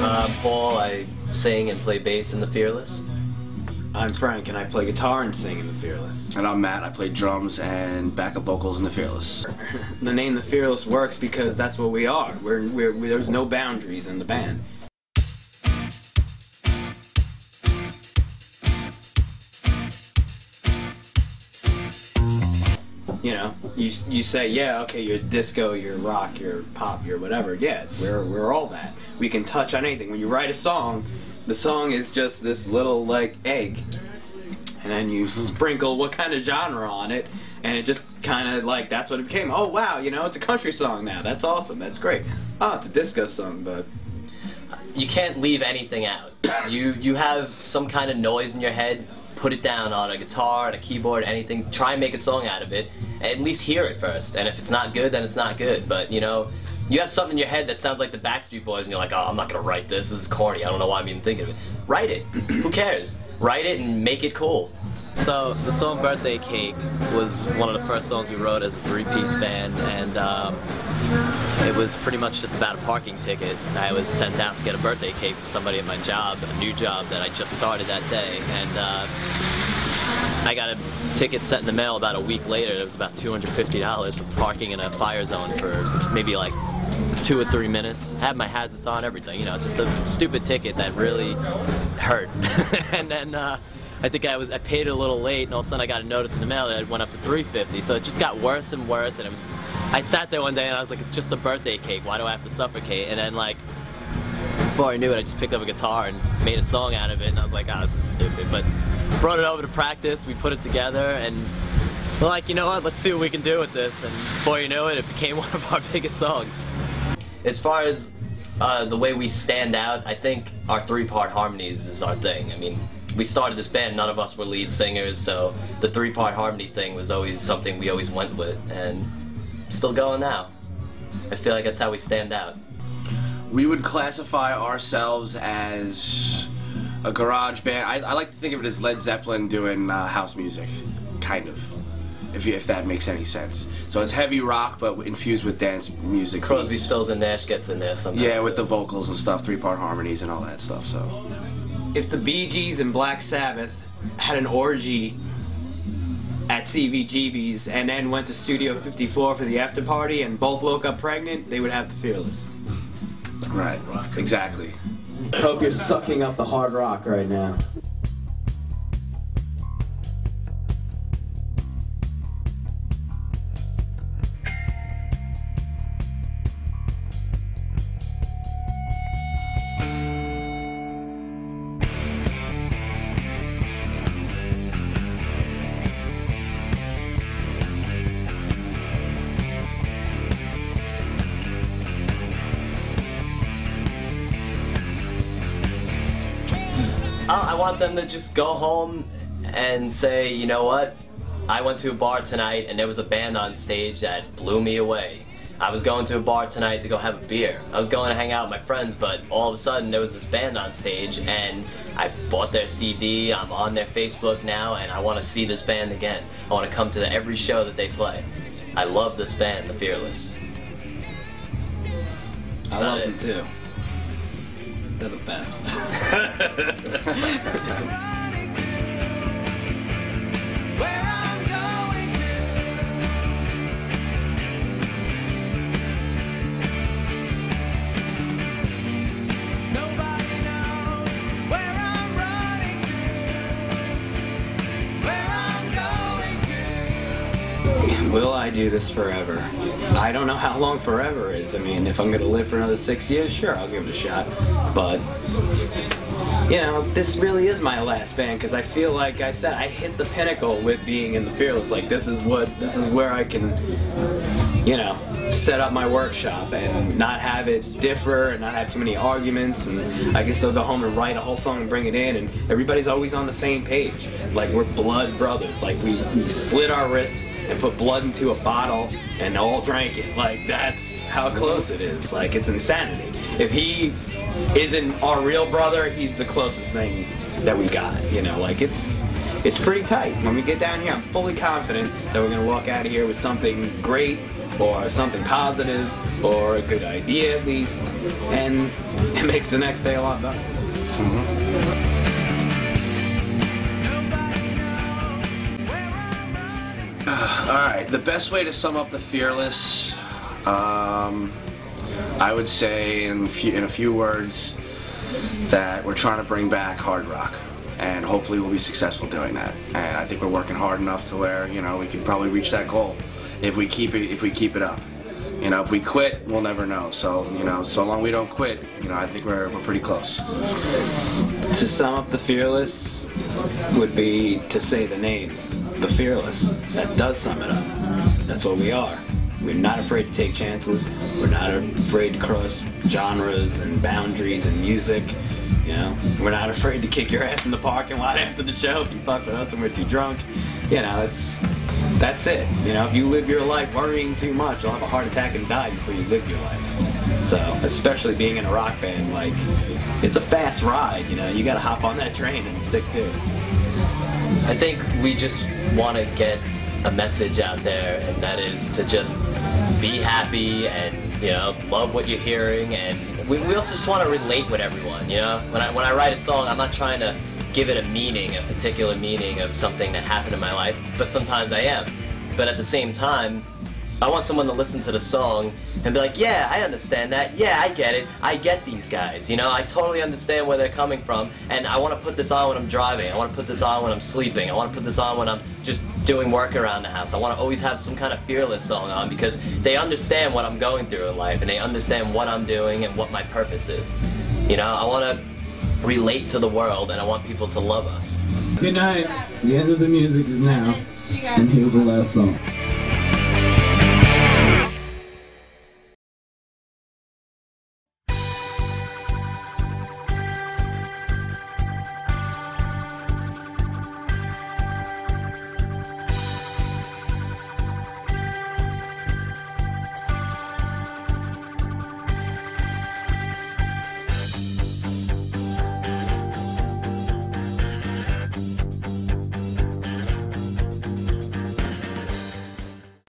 I'm Paul. I sing and play bass in The Fearless. I'm Frank, and I play guitar and sing in The Fearless. And I'm Matt. I play drums and backup vocals in The Fearless. The name The Fearless works because that's what we are. There's no boundaries in the band. You know, you say, yeah, okay, you're disco, you're rock, you're pop, you're whatever. Yeah, we're all that. We can touch on anything. When you write a song, the song is just this little, like, egg. And then you sprinkle what kind of genre on it, and it just kind of, like, that's what it became. Oh, wow, you know, it's a country song now. That's awesome. That's great. Oh, it's a disco song, but... You can't leave anything out. You have some kind of noise in your head, put it down on a guitar, on a keyboard, anything, try and make a song out of it, and at least hear it first. And if it's not good, then it's not good. But, you know, you have something in your head that sounds like the Backstreet Boys, and you're like, oh, I'm not going to write this. This is corny. I don't know why I'm even thinking of it. Write it. Who cares? Write it and make it cool. So the song Birthday Cake was one of the first songs we wrote as a three-piece band, and it was pretty much just about a parking ticket. I was sent out to get a birthday cake for somebody at my job, a new job that I just started that day, and I got a ticket sent in the mail about a week later. It was about $250 for parking in a fire zone for maybe like 2 or 3 minutes. I had my hazards on, everything, you know, just a stupid ticket that really hurt. And then I think I paid it a little late, and all of a sudden I got a notice in the mail that it went up to $350. So it just got worse and worse, and it was just, I sat there one day and I was like, it's just a birthday cake. Why do I have to suffocate? And then, like, before I knew it, I just picked up a guitar and made a song out of it, and I was like, oh, this is stupid. But brought it over to practice, we put it together, and we're like, you know what, let's see what we can do with this. And before you know it, it became one of our biggest songs. As far as the way we stand out, I think our 3-part harmonies is our thing. I mean, we started this band, none of us were lead singers, so the 3-part harmony thing was always something we always went with, and still going now. I feel like that's how we stand out. We would classify ourselves as a garage band. I like to think of it as Led Zeppelin doing house music, kind of, if that makes any sense. So it's heavy rock, but infused with dance music. Crosby, Stills, and Nash gets in there sometimes. Yeah, with the vocals and stuff, 3-part harmonies and all that stuff, so. If the Bee Gees and Black Sabbath had an orgy at CBGB's and then went to Studio 54 for the after party and both woke up pregnant, they would have The Fearless. Right, exactly. I hope you're sucking up the hard rock right now. I want them to just go home and say, you know what, I went to a bar tonight and there was a band on stage that blew me away. I was going to a bar tonight to go have a beer. I was going to hang out with my friends, but all of a sudden there was this band on stage and I bought their CD, I'm on their Facebook now, and I want to see this band again. I want to come to every show that they play. I love this band, The Fearless. I love them too. They're the best. Will I do this forever? I don't know how long forever is. I mean, if I'm going to live for another 6 years, sure, I'll give it a shot. But, you know, this really is my last band because I feel like I said, I hit the pinnacle with being in The Fearless. Like, this is where I can, you know, set up my workshop and not have it differ and not have too many arguments, and I can still go home and write a whole song and bring it in, and everybody's always on the same page. Like, we're blood brothers. Like, we slit our wrists and put blood into a bottle and all drank it. Like, that's how close it is. Like, it's insanity. If he isn't our real brother, he's the closest thing that we got, you know. Like, it's pretty tight. When we get down here, I'm fully confident that we're gonna walk out of here with something great or something positive, or a good idea at least, and it makes the next day a lot better. Alright, the best way to sum up the Fearless, I would say in a few words that we're trying to bring back hard rock, and hopefully we'll be successful doing that. And I think we're working hard enough to where, you know, we can probably reach that goal if we keep it up. You know, if we quit, we'll never know. So, you know, so long we don't quit, you know, I think we're pretty close. To sum up the Fearless would be to say the name, the Fearless. That does sum it up. That's what we are. We're not afraid to take chances. We're not afraid to cross genres and boundaries in music. You know, we're not afraid to kick your ass in the parking lot after the show if you fuck with us and we're too drunk. You know, that's it. You know, if you live your life worrying too much, you'll have a heart attack and die before you live your life. So, especially being in a rock band, like, it's a fast ride, you know, you gotta hop on that train and stick to it. I think we just want to get a message out there, and that is to just be happy and, you know, love what you're hearing, and we also just want to relate with everyone, you know? When I write a song, I'm not trying to give it a meaning, a particular meaning of something that happened in my life, but sometimes I am. But at the same time, I want someone to listen to the song and be like, yeah, I understand that, yeah, I get it, I get these guys, you know, I totally understand where they're coming from, and I want to put this on when I'm driving, I want to put this on when I'm sleeping, I want to put this on when I'm just doing work around the house. I want to always have some kind of Fearless song on because they understand what I'm going through in life, and they understand what I'm doing and what my purpose is. You know, I want to relate to the world, and I want people to love us. Good night. The end of the music is now, and here's the last song.